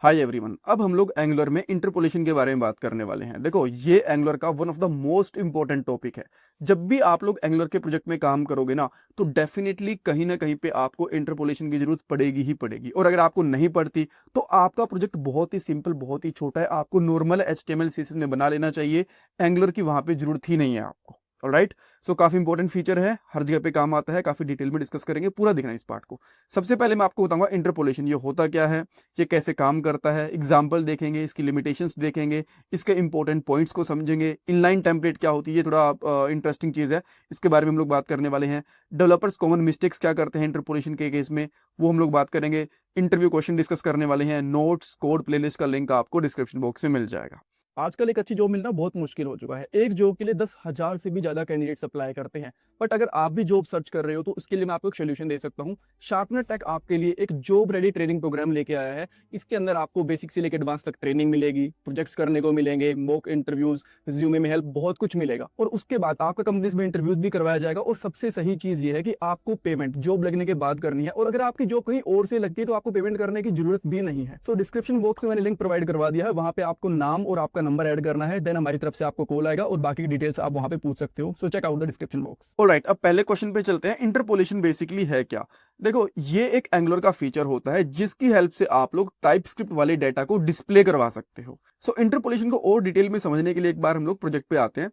Hi everyone, अब हम लोग एंगुलर में इंटरपोलेशन के बारे में बात करने वाले हैं। देखो, ये एंगुलर का one of the most important topic है। जब भी आप लोग एंगुलर के प्रोजेक्ट में काम करोगे ना, तो डेफिनेटली कहीं ना कहीं पे आपको इंटरपोलेशन की जरूरत पड़ेगी ही पड़ेगी। और अगर आपको नहीं पड़ती तो आपका प्रोजेक्ट बहुत ही सिंपल, बहुत ही छोटा है। आपको नॉर्मल HTML CSS में बना लेना चाहिए। एंगुलर की वहां पे जरूरत ही नहीं है आपको। ऑलराइट, सो काफी इंपॉर्टेंट फीचर है, हर जगह पे काम आता है। काफी डिटेल में डिस्कस करेंगे, पूरा देखना इस पार्ट को। सबसे पहले मैं आपको बताऊंगा इंटरपोलेशन ये होता क्या है, ये कैसे काम करता है। एग्जाम्पल देखेंगे, इसकी लिमिटेशंस देखेंगे, इसके इंपॉर्टेंट पॉइंट्स को समझेंगे। इनलाइन टेम्पलेट क्या होती है, ये थोड़ा इंटरेस्टिंग चीज़ है, इसके बारे में हम लोग बात करने वाले हैं। डेवलपर्स कॉमन मिस्टेक्स क्या करते हैं इंटरपोलेशन के केस में, वो हम लोग बात करेंगे। इंटरव्यू क्वेश्चन डिस्कस करने वाले हैं। नोट्स, कोड, प्लेलिस्ट का लिंक आपको डिस्क्रिप्शन बॉक्स में मिल जाएगा। आजकल एक अच्छी जॉब मिलना बहुत मुश्किल हो चुका है। एक जॉब के लिए 10,000 से भी ज्यादा कैंडिडेट्स अप्लाई करते हैं। बट अगर आप भी जॉब सर्च कर रहे हो तो उसके लिए मैं आपको एक सोल्यूशन दे सकता हूँ। शार्पनर टेक आपके लिए एक जॉब रेडी ट्रेनिंग प्रोग्राम लेके आया है। इसके अंदर आपको बेसिक से लेकर एडवांस तक ट्रेनिंग मिलेगी, प्रोजेक्ट्स करने को मिलेंगे, मॉक इंटरव्यूज, रिज्यूमे में हेल्प, बहुत कुछ मिलेगा। और उसके बाद आपका कंपनीज में इंटरव्यूज भी करवाया जाएगा। और सबसे सही चीज ये है कि आपको पेमेंट जॉब लगने के बाद करनी है। और अगर आपकी जॉब कहीं और से लगती है तो आपको पेमेंट करने की जरूरत भी नहीं है। सो डिस्क्रिप्शन बॉक्स में मैंने लिंक प्रोवाइड करवा दिया है, वहां पे आपको नाम और आपका नंबर ऐड करना है। देन हमारी तरफ से आपको कॉल आएगा और बाकी की डिटेल्स आप वहां पे पूछ सकते हो। So check out the description box. Alright, अब पहले क्वेश्चन पे चलते हैं। इंटरपोलेशन बेसिकली है क्या। देखो, ये एक एंगुलर का फीचर होता है जिसकी हेल्प से आप लोग टाइपस्क्रिप्ट वाले डेटा को डिस्प्ले करवा सकते हो। सो इंटरपोलेशन को और डिटेल में समझने के लिए एक बार हम लोग प्रोजेक्ट पे आते हैं।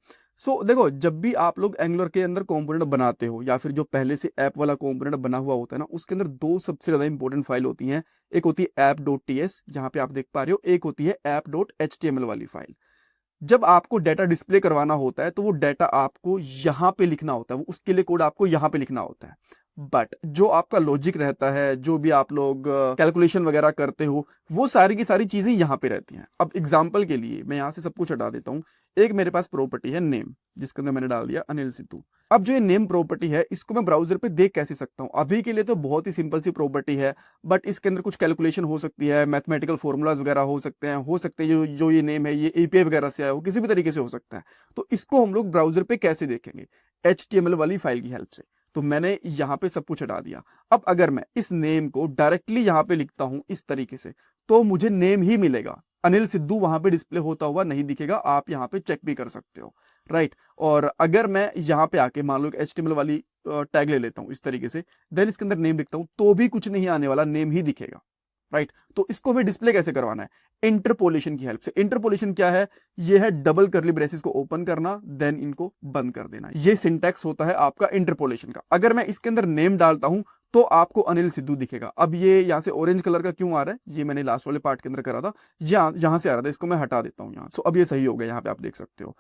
देखो, जब भी आप लोग एंगुलर के अंदर कंपोनेंट बनाते हो, या फिर जो पहले से ऐप वाला कंपोनेंट बना हुआ होता है ना, उसके अंदर दो सबसे ज्यादा इंपॉर्टेंट फाइल होती हैं। एक होती है app.ts, जहां पे आप देख पा रहे हो। एक होती है app.html वाली फाइल। जब आपको डाटा डिस्प्ले करवाना होता है तो वो डाटा आपको यहां पे लिखना होता है, वो उसके लिए कोड आपको यहां पे लिखना होता है। बट जो आपका लॉजिक रहता है, जो भी आप लोग कैलकुलेशन वगैरह करते हो, वो सारी की सारी चीजें यहां पे रहती हैं। अब एग्जांपल के लिए मैं यहां से सब कुछ हटा देता हूं। एक मेरे पास प्रॉपर्टी है नेम, जिसके अंदर मैंने डाल दिया अनिल सिद्धू। अब जो ये नेम प्रॉपर्टी है, इसको मैं ब्राउजर पे देख कैसे सकता हूं। अभी के लिए तो बहुत ही सिंपल सी प्रॉपर्टी है, बट इसके अंदर कुछ कैलकुलेशन हो सकती है, मैथमेटिकल फॉर्मूलाज वगैरह हो सकते हैं जो जो ये नेम है ये API वगैरह से आया हो, किसी भी तरीके से हो सकता है। तो इसको हम लोग ब्राउजर पे कैसे देखेंगे, HTML वाली फाइल की हेल्प से। तो मैंने यहाँ पे सब कुछ हटा दिया। अब अगर मैं इस नेम को डायरेक्टली यहाँ पे लिखता हूं इस तरीके से, तो मुझे नेम ही मिलेगा। अनिल सिद्धू वहां पे डिस्प्ले होता हुआ नहीं दिखेगा। आप यहाँ पे चेक भी कर सकते हो, राइट। और अगर मैं यहाँ पे आके मान लो HTML वाली टैग ले लेता हूँ इस तरीके से, देन इसके अंदर नेम लिखता हूँ, तो भी कुछ नहीं आने वाला, नेम ही दिखेगा, राइट। तो इसको हमें डिस्प्ले कैसे करवाना है, इंटरपोलेशन की हेल्प से। इंटरपोलेशन क्या है, ये है डबल करली ब्रेसेस को ओपन करना, देन इनको बंद कर देना। ये सिंटैक्स होता है आपका इंटरपोलेशन का। अगर मैं इसके अंदर नेम डालता हूं तो आपको अनिल सिद्धू दिखेगा। अब ये यहां से ऑरेंज कलर का क्यों आ रहा है, ये मैंने लास्ट वाले पार्ट के अंदर करा था, यहां से आ रहा था, इसको मैं हटा देता हूं यहां। अब ये सही हो गया, यहां पे आप देख सकते हो।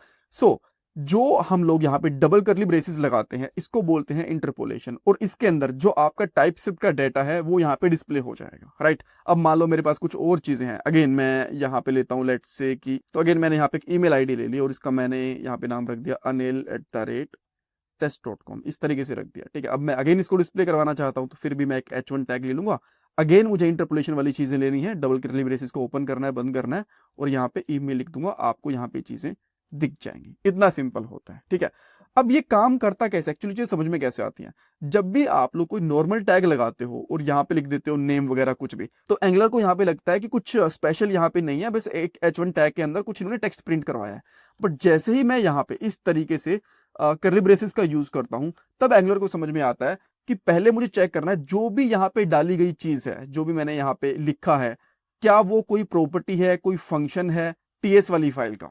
जो हम लोग यहाँ पे डबल करली ब्रेसेस लगाते हैं, इसको बोलते हैं इंटरपोलेशन। और इसके अंदर जो आपका टाइपस्क्रिप्ट का डाटा है वो यहाँ पे डिस्प्ले हो जाएगा, राइट। अब मान लो मेरे पास कुछ और चीजें हैं। अगेन मैं यहाँ पे लेता हूँ, लेट्स से कि, तो अगेन मैंने यहाँ पे एक ईमेल आईडी ले ली और इसका मैंने यहाँ पे नाम रख दिया anil@test.com, इस तरीके से रख दिया, ठीक है। अब मैं अगेन इसको डिस्प्ले करवाना चाहता हूँ, तो फिर भी मैं एक H1 टैग ले लूंगा। अगेन मुझे इंटरपोलेशन वाली चीजें लेनी है, डबल करली ब्रेसेस को ओपन करना है, बंद करना है, और यहाँ पे ईमेल लिख दूंगा, आपको यहाँ पे चीजें दिख जाएंगी। इतना सिंपल होता है, ठीक है। अब ये काम करता कैसे, एक्चुअली चीज समझ में कैसे आती है। जब भी आप लोग कोई नॉर्मल टैग लगाते हो और यहाँ पे लिख देते हो नेम वगैरह कुछ भी, तो एंगुलर को यहाँ पे लगता है कि कुछ स्पेशल यहाँ पे नहीं है, बस एक H1 टैग के अंदर कुछ इन्होंने टेक्स्ट प्रिंट करवाया है। बट जैसे ही मैं यहाँ पे इस तरीके से करली ब्रेसेस का यूज करता हूं, तब एंगुलर को समझ में आता है कि पहले मुझे चेक करना है जो भी यहाँ पे डाली गई चीज है, जो भी मैंने यहाँ पे लिखा है, क्या वो कोई प्रॉपर्टी है, कोई फंक्शन है TS वाली फाइल का।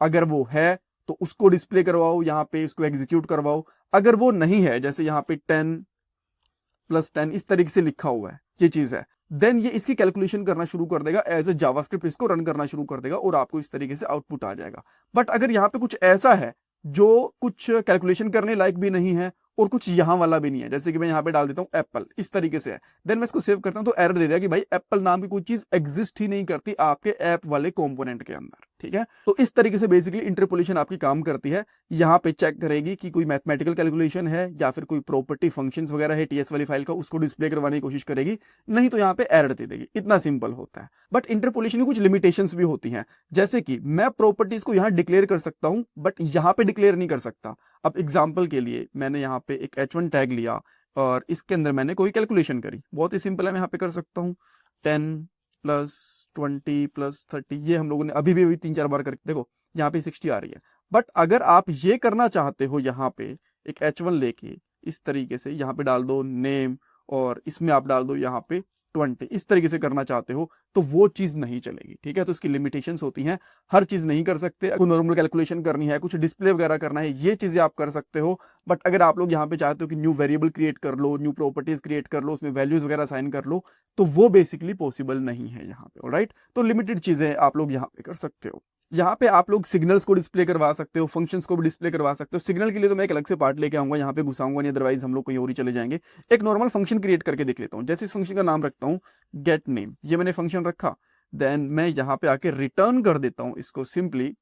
अगर वो है तो उसको डिस्प्ले करवाओ, यहाँ पे उसको एग्जीक्यूट करवाओ। अगर वो नहीं है, जैसे यहाँ पे 10+10 इस तरीके से लिखा हुआ है, ये चीज है, देन ये इसकी कैलकुलेशन करना शुरू कर देगा, एज ए जावास्क्रिप्ट इसको रन करना शुरू कर देगा और आपको इस तरीके से आउटपुट आ जाएगा। बट अगर यहाँ पे कुछ ऐसा है जो कुछ कैलकुलेशन करने लायक भी नहीं है और कुछ यहाँ वाला भी नहीं है, जैसे कि मैं यहाँ पे डाल देता हूँ एप्पल, इस तरीके से है, देन मैं इसको सेव करता हूँ तो एरर दे दिया कि भाई एप्पल नाम की कोई चीज एग्जिस्ट ही नहीं करती आपके ऐप वाले कंपोनेंट के अंदर, ठीक है। तो इस तरीके से बेसिकली इंटरपोलेशन आपकी काम करती है। यहाँ पे चेक करेगी कि कोई मैथमेटिकल कैलकुलेशन है या फिर कोई प्रॉपर्टी फंक्शंस वगैरह है TS वाली फाइल का, उसको डिस्प्ले करवाने की कोशिश करेगी, नहीं तो यहाँ पे एरर दे देगी। इतना सिंपल होता है। बट इंटरपोलेशन की कुछ लिमिटेशंस भी होती हैं, जैसे कि मैं प्रॉपर्टीज को यहाँ डिक्लेयर कर सकता हूँ बट यहाँ पे डिक्लेयर नहीं कर सकता। अब एग्जाम्पल के लिए मैंने यहाँ पे एक H1 टैग लिया और इसके अंदर मैंने कोई कैलकुलेशन करी, बहुत ही सिंपल है, मैं यहाँ पे कर सकता हूँ 10+ 20 प्लस 30, ये हम लोगों ने अभी भी 3-4 बार करके देखो यहाँ पे 60 आ रही है। बट अगर आप ये करना चाहते हो, यहाँ पे एक H1 लेके इस तरीके से यहाँ पे डाल दो नेम, और इसमें आप डाल दो यहाँ पे 20, इस तरीके से करना चाहते हो तो वो चीज नहीं चलेगी, ठीक है। तो इसकी लिमिटेशंस होती हैं, हर चीज नहीं कर सकते। कोई नॉर्मल कैलकुलेशन करनी है, कुछ डिस्प्ले वगैरह करना है, ये चीजें आप कर सकते हो। बट अगर आप लोग यहाँ पे चाहते हो कि न्यू वेरिएबल क्रिएट कर लो, न्यू प्रॉपर्टीज क्रिएट कर लो, उसमें वैल्यूज वगैरह साइन कर लो, तो वो बेसिकली पॉसिबल नहीं है यहाँ पे, ऑलराइट। तो लिमिटेड चीजें आप लोग यहाँ पे कर सकते हो। यहाँ पे आप लोग सिग्नल्स को डिस्प्ले करवा सकते हो, फंक्शंस को भी डिस्प्ले करवा सकते हो। सिग्नल के लिए तो मैं एक अलग से पार्ट लेके आऊंगा, यहाँ पे घुसाऊंगा नहीं, अदरवाइज हम लोग कहीं और ही चले जाएंगे। एक नॉर्मल फंक्शन क्रिएट करके देख लेता हूँ। जैसे इस फंक्शन का नाम रखता हूँ गेट नेम, ये मैंने फंक्शन रखा, देन मैं यहाँ पे आके रिटर्न कर देता हूँ इसको सिंपली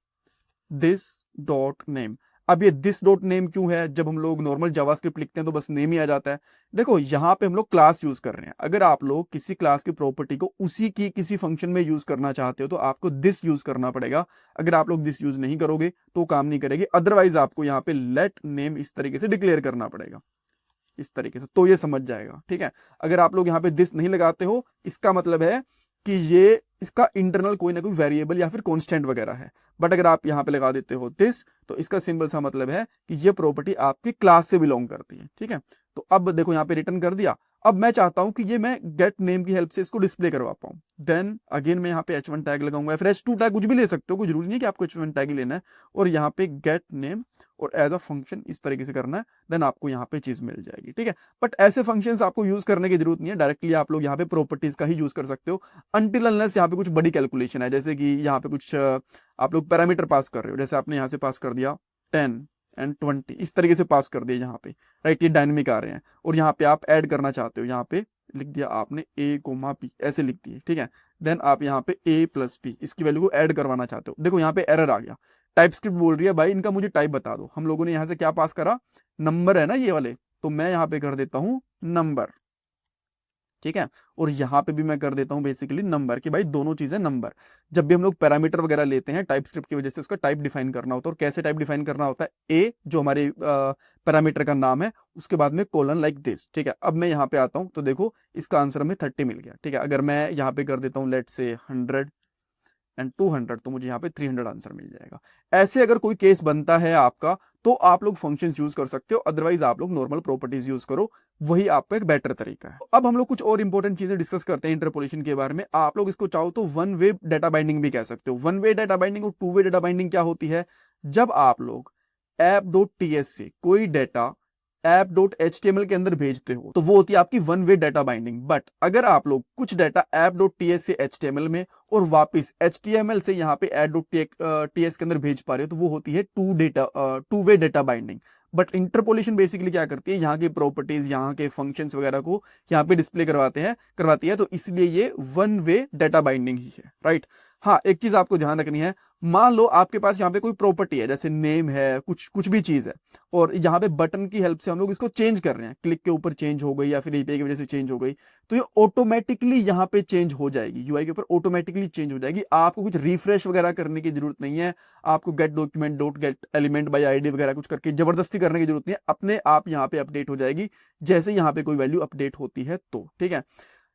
दिस डॉट नेम। अब ये दिस डॉट नेम क्यों है? जब हम लोग नॉर्मल जावास्क्रिप्ट लिखते हैं तो बस नेम ही आ जाता है। देखो यहाँ पे हम लोग क्लास यूज कर रहे हैं, अगर आप लोग किसी क्लास की प्रॉपर्टी को उसी की किसी फंक्शन में यूज करना चाहते हो तो आपको दिस यूज करना पड़ेगा। अगर आप लोग दिस यूज नहीं करोगे तो काम नहीं करेगी, अदरवाइज आपको यहाँ पे लेट नेम इस तरीके से डिक्लेयर करना पड़ेगा, इस तरीके से, तो ये समझ जाएगा, ठीक है। अगर आप लोग यहाँ पे दिस नहीं लगाते हो, इसका मतलब है कि ये इसका इंटरनल कोई ना कोई वेरिएबल या फिर कांस्टेंट वगैरह है। बट अगर आप यहाँ पे लगा देते हो दिस, तो इसका सिंपल सा मतलब है कि ये प्रॉपर्टी आपकी क्लास से बिलोंग करती है, ठीक है। तो अब देखो यहाँ पे रिटर्न कर दिया। अब मैं चाहता हूं कि ये मैं गेट नेम की हेल्प से इसको डिस्प्ले करवा पाऊं, देन अगेन मैं यहाँ पे H1 टैग लगाऊंगा, फिर H2 टैग कुछ भी ले सकते हो, कोई जरूरी नहीं है कि आपको H1 टैग ही लेना है। और यहाँ पे गेट नेम और एज अ फंक्शन इस तरीके से करना है, देन आपको यहाँ पे चीज मिल जाएगी, ठीक है। बट ऐसे फंक्शंस आपको यूज करने की जरूरत नहीं है, डायरेक्टली आप लोग यहाँ पे प्रॉपर्टीज का ही यूज कर सकते हो, अनटिल अनलेस यहाँ पे कुछ बड़ी कैलकुलेशन है। जैसे कि यहाँ पे कुछ आप लोग पैरामीटर पास कर रहे हो, जैसे आपने यहाँ से पास कर दिया 10 एंड 20, इस तरीके से पास कर दिया यहाँ पे, राइट, ये डायनेमिक आ रहे हैं। और यहाँ पे आप ऐड करना चाहते हो, यहाँ पे लिख दिया आपने a, p, ऐसे लिख दिए, ठीक है। देन आप यहाँ पे a प्लस p इसकी वैल्यू को ऐड करवाना चाहते हो। देखो यहाँ पे एरर आ गया, टाइप स्क्रिप्ट बोल रही है भाई इनका मुझे टाइप बता दो। हम लोगों ने यहाँ से क्या पास करा, नंबर है ना ये वाले, तो मैं यहाँ पे कर देता हूँ नंबर, ठीक है। और यहाँ पे भी मैं कर देता हूँ बेसिकली नंबर, कि भाई दोनों चीजें नंबर। जब भी हम लोग पैरामीटर वगैरह लेते हैं टाइप स्क्रिप्ट की वजह से उसका टाइप डिफाइन करना होता है। और कैसे टाइप डिफाइन करना होता है, ए जो हमारे पैरामीटर का नाम है, उसके बाद में कोलन लाइक दिस, ठीक है। अब मैं यहाँ पे आता हूँ तो देखो इसका आंसर हमें 30 मिल गया, ठीक है। अगर मैं यहाँ पे कर देता हूँ लेट से 100 एंड 200, तो मुझे यहाँ पे 300 आंसर मिल जाएगा। ऐसे अगर कोई केस बनता है आपका, तो आप लोग फंक्शंस यूज कर सकते हो, अदरवाइज आप लोग नॉर्मल प्रॉपर्टीज यूज करो, वही आपका एक बेटर तरीका है। अब हम लोग कुछ और इंपॉर्टेंट चीजें डिस्कस करते हैं इंटरपोलेशन के बारे में। आप लोग इसको चाहो तो वन वे डाटा बाइंडिंग भी कह सकते हो। वन वे डाटा बाइंडिंग और टू वे डाटा बाइंडिंग क्या होती है? जब आप लोग app.ts से कोई डाटा app.html के अंदर भेजते हो तो वो होती है आपकी one way data binding. But अगर आप लोग कुछ डाटा app.ts से HTML में और वापस HTML से यहाँ पे add.ts के अंदर भेज पा रहे हो, तो वो होती है two way data binding. But interpolation basically क्या करती है, यहाँ के प्रॉपर्टीज, यहाँ के फंक्शंस वगैरह को यहाँ पे डिस्प्ले करवाती है, तो इसलिए ये वन वे डाटा बाइंडिंग ही है, राइट। हाँ, एक चीज आपको ध्यान रखनी है, मान लो आपके पास यहाँ पे कोई प्रॉपर्टी है, जैसे नेम है, कुछ भी चीज है, और यहाँ पे बटन की हेल्प से हम लोग इसको चेंज कर रहे हैं, क्लिक के ऊपर चेंज हो गई या फिर API की वजह से चेंज हो गई, तो ये ऑटोमेटिकली यहाँ पे चेंज हो जाएगी, UI के ऊपर ऑटोमेटिकली चेंज हो जाएगी। आपको कुछ रिफ्रेश वगैरह करने की जरूरत नहीं है, आपको gate document dot gate element by ID वगैरह कुछ करके जबरदस्ती करने की जरूरत नहीं है, अपने आप यहाँ पे अपडेट हो जाएगी जैसे यहाँ पे कोई वैल्यू अपडेट होती है, तो ठीक है।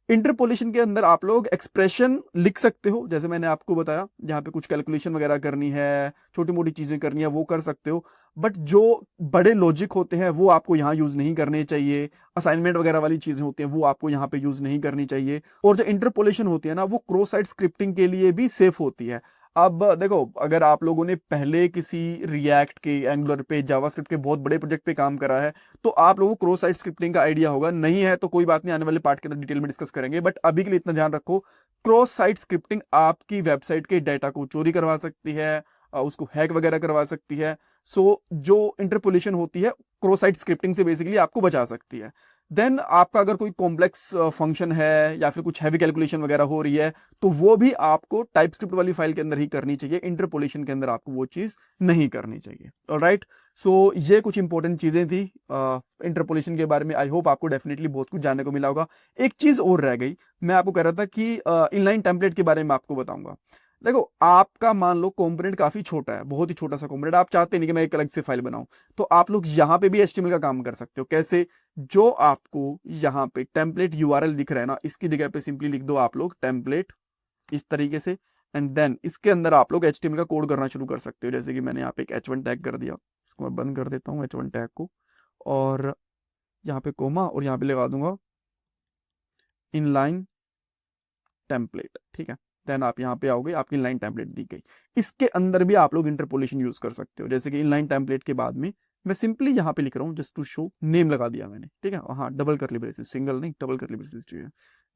इंटरपोलेशन के अंदर आप लोग एक्सप्रेशन लिख सकते हो, जैसे मैंने आपको बताया, जहां पे कुछ कैलकुलेशन वगैरह करनी है, छोटी मोटी चीजें करनी है, वो कर सकते हो। बट जो बड़े लॉजिक होते हैं वो आपको यहाँ यूज नहीं करने चाहिए। असाइनमेंट वगैरह वाली चीजें होती हैं वो आपको यहाँ पे यूज नहीं करनी चाहिए। और जो इंटरपोलेशन होती है ना, वो क्रॉस साइट स्क्रिप्टिंग के लिए भी सेफ होती है। अब देखो, अगर आप लोगों ने पहले किसी रिएक्ट के, एंगुलर पे, जावास्क्रिप्ट के बहुत बड़े प्रोजेक्ट पे काम करा है, तो आप लोगों को क्रॉस साइट स्क्रिप्टिंग का आइडिया होगा। नहीं है तो कोई बात नहीं, आने वाले पार्ट के अंदर डिटेल में डिस्कस करेंगे। बट अभी के लिए इतना ध्यान रखो, क्रॉस साइट स्क्रिप्टिंग आपकी वेबसाइट के डाटा को चोरी करवा सकती है, उसको हैक वगैरह करवा सकती है। सो जो इंटरपोलेशन होती है क्रॉस साइट स्क्रिप्टिंग से बेसिकली आपको बचा सकती है। देन आपका अगर कोई कॉम्प्लेक्स फंक्शन है या फिर कुछ हैवी कैलकुलेशन वगैरह हो रही है, तो वो भी आपको टाइपस्क्रिप्ट वाली फाइल के अंदर ही करनी चाहिए, इंटरपोलेशन के अंदर आपको वो चीज नहीं करनी चाहिए। ऑलराइट, सो ये कुछ इंपॉर्टेंट चीजें थी इंटरपोलेशन के बारे में। आई होप आपको डेफिनेटली बहुत कुछ जानने को मिला होगा। एक चीज और रह गई, मैं आपको कह रहा था कि इनलाइन टेम्पलेट के बारे में आपको बताऊंगा। देखो, आपका मान लो कंपोनेंट काफी छोटा है, बहुत ही छोटा सा कंपोनेंट, आप चाहते नहीं कि मैं एक अलग से फाइल बनाऊं, तो आप लोग यहां पे भी HTML का काम कर सकते हो। कैसे? जो आपको यहाँ पे टेम्पलेट URL दिख रहा है ना, इसकी जगह पे सिंपली लिख दो आप लोग टेम्पलेट इस तरीके से। एंड देन इसके अंदर आप लोग HTML का कोड करना शुरू कर सकते हो। जैसे कि मैंने यहाँ पे एक H1 टैग कर दिया, इसको मैं बंद कर देता हूँ H1 टैग को, और यहाँ पे कोमा, और यहाँ पे लगा दूंगा इनलाइन टेम्पलेट, ठीक है। देन आप यहाँ पे आओगे, आपकी इनलाइन टेम्पलेट दी गई। इसके अंदर भी आप लोग इंटरपोलेशन यूज कर सकते हो। जैसे कि इनलाइन टेम्पलेट के बाद में मैं सिंपली यहाँ पे लिख रहा हूँ जस्ट टू शो, नेम लगा दिया मैंने, ठीक है। हाँ, डबल करली ब्रेसेस, सिंगल नहीं, डबल करली ब्रेसेस चाहिए।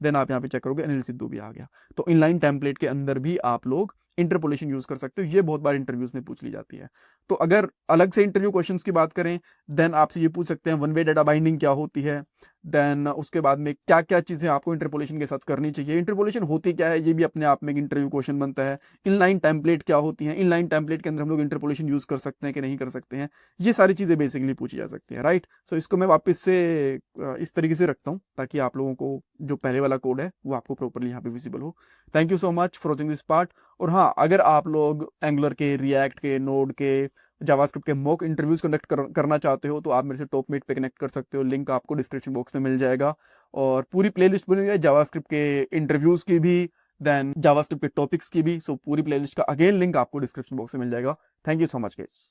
देन आप यहाँ पे चेक करोगे अनिल सिद्धू भी आ गया। तो इनलाइन टेम्पलेट के अंदर भी आप लोग इंटरपोलेशन यूज कर सकते हो। ये बहुत बार इंटरव्यूज में पूछ ली जाती है। तो अगर अलग से इंटरव्यू क्वेश्चंस की बात करें, देन आपसे ये पूछ सकते हैं वन वे डाटा बाइंडिंग क्या होती है, देन उसके बाद में क्या क्या चीजें आपको इंटरपोलेशन के साथ करनी चाहिए, इंटरपोलेशन होती क्या है, ये भी अपने आप में एक इंटरव्यू क्वेश्चन बनता है। इनलाइन टेम्पलेट क्या होती है, इनलाइन टेम्पलेट के अंदर हम लोग इंटरपोलेशन यूज कर सकते हैं कि नहीं कर सकते हैं, ये सारी चीजें बेसिकली पूछी जा सकती है, राइट। सो इसको मैं वापस से इस तरीके से रखता हूँ ताकि आप लोगों को जो पहले वाला कोड है वो आपको प्रॉपरली यहाँ पे विजिबल हो। Thank you so much for watching this part. और हाँ, अगर आप लोग एंगुलर के, रिएक्ट के, नोड के, जावास्क्रिप्ट के मॉक इंटरव्यूज कंडक्ट करना चाहते हो तो आप मेरे से टॉपमेट पे कनेक्ट कर सकते हो। लिंक आपको डिस्क्रिप्शन बॉक्स में मिल जाएगा। और पूरी प्लेलिस्ट बनी हुई है जावास्क्रिप्ट के इंटरव्यूज की भी, देन जावास्क्रिप्ट के टॉपिक्स की भी। सो पूरी प्लेलिस्ट का अगेन लिंक आपको डिस्क्रिप्शन बॉक्स में मिल जाएगा। Thank you so much guys.